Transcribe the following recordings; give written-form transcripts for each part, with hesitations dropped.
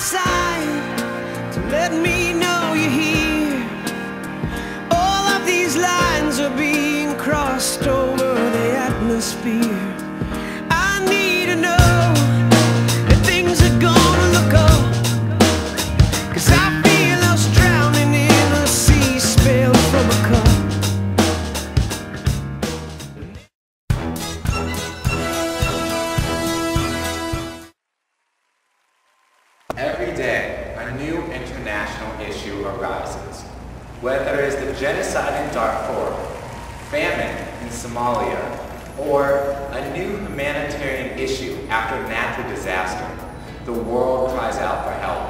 sign to let me know you're here. All of these lines are being crossed over the atmosphere. I need to know that things are gonna look up, 'cause I feel us drowning in a sea spilled from a cup. Every day, a new international issue arises. Whether it's the genocide in Darfur, famine in Somalia, or a new humanitarian issue after a natural disaster, the world cries out for help.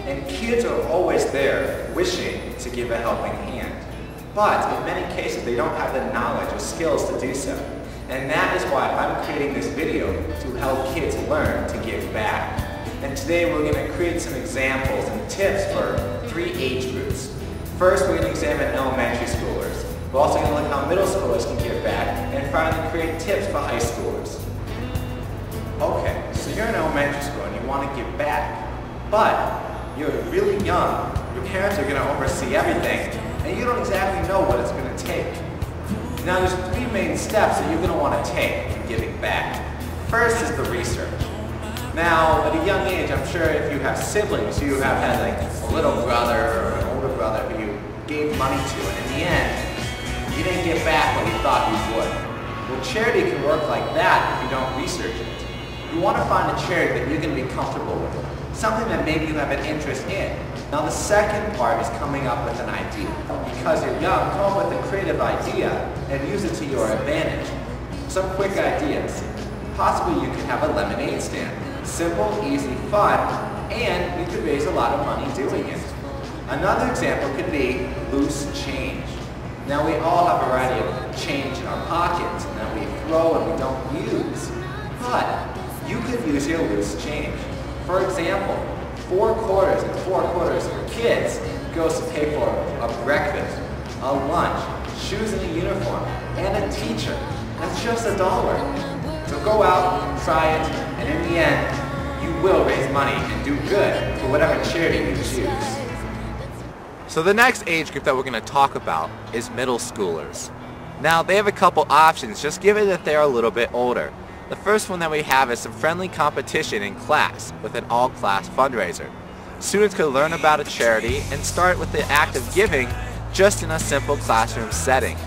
And kids are always there, wishing to give a helping hand. But in many cases, they don't have the knowledge or skills to do so. And that is why I'm creating this video to help kids learn to give back. And today we're going to create some examples and tips for 3 age groups. First, we're going to examine elementary schoolers. We're also going to look how middle schoolers can give back, and finally create tips for high schoolers. Okay, so you're in elementary school and you want to give back, but you're really young. Your parents are going to oversee everything, and you don't exactly know what it's going to take. Now there's 3 main steps that you're going to want to take in giving back. First is the research. Now, at a young age, I'm sure if you have siblings, you have had like a little brother or an older brother who you gave money to, and in the end, you didn't get back what you thought you would. Well, charity can work like that if you don't research it. You want to find a charity that you're going to be comfortable with, something that maybe you have an interest in. Now, the second part is coming up with an idea. Because you're young, come up with a creative idea and use it to your advantage. Some quick ideas. Possibly you could have a lemonade stand. Simple, easy, fun, and you could raise a lot of money doing it. Another example could be loose change. Now we all have a variety of change in our pockets that we throw and we don't use. But you could use your loose change. For example, 4 quarters and 4 quarters for kids goes to pay for a breakfast, a lunch, shoes and a uniform, and a teacher. That's just $1. So go out, try it, and in the end, you will raise money and do good for whatever charity you choose. So the next age group that we're going to talk about is middle schoolers. Now they have a couple options, just given that they're a little bit older. The first one that we have is some friendly competition in class with an all-class fundraiser. Students could learn about a charity and start with the act of giving just in a simple classroom setting.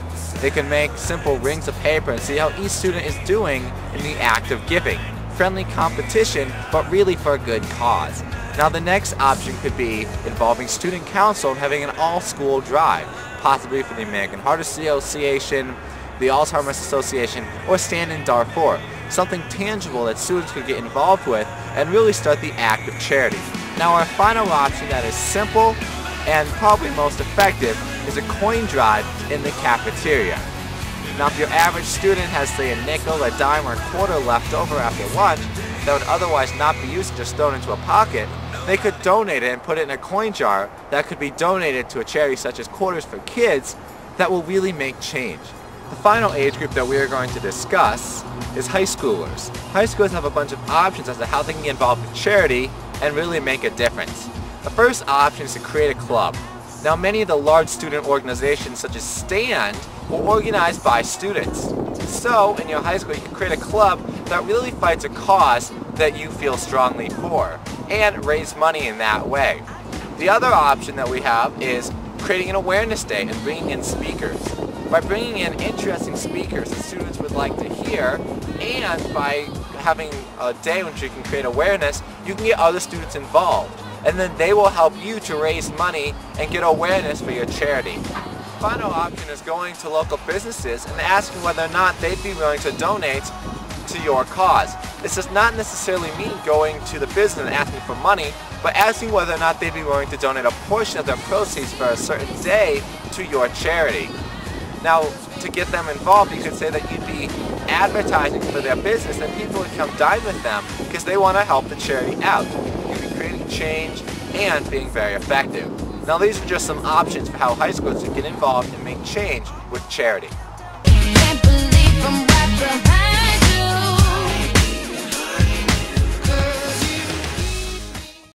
They can make simple rings of paper and see how each student is doing in the act of giving. Friendly competition, but really for a good cause. Now the next option could be involving student council and having an all-school drive, possibly for the American Heart Association, the Alzheimer's Association, or Stand in Darfur. Something tangible that students could get involved with and really start the act of charity. Now our final option that is simple and probably most effective is a coin drive in the cafeteria. Now if your average student has say a nickel, a dime, or a quarter left over after lunch that would otherwise not be used and just thrown into a pocket, they could donate it and put it in a coin jar that could be donated to a charity such as Quarters for Kids that will really make change. The final age group that we are going to discuss is high schoolers. High schoolers have a bunch of options as to how they can get involved with charity and really make a difference. The first option is to create a club. Now many of the large student organizations such as STAND were organized by students. So in your high school you can create a club that really fights a cause that you feel strongly for and raise money in that way. The other option that we have is creating an awareness day and bringing in speakers. By bringing in interesting speakers that students would like to hear, and by having a day in which you can create awareness, you can get other students involved. And then they will help you to raise money and get awareness for your charity. Final option is going to local businesses and asking whether or not they'd be willing to donate to your cause. This does not necessarily mean going to the business and asking for money, but asking whether or not they'd be willing to donate a portion of their proceeds for a certain day to your charity. Now, to get them involved, you could say that you'd be advertising for their business and people would come dine with them because they want to help the charity out. You'd be creating change and being very effective. Now, these are just some options for how high schoolers can get involved and make change with charity. Can't believe I'm right behind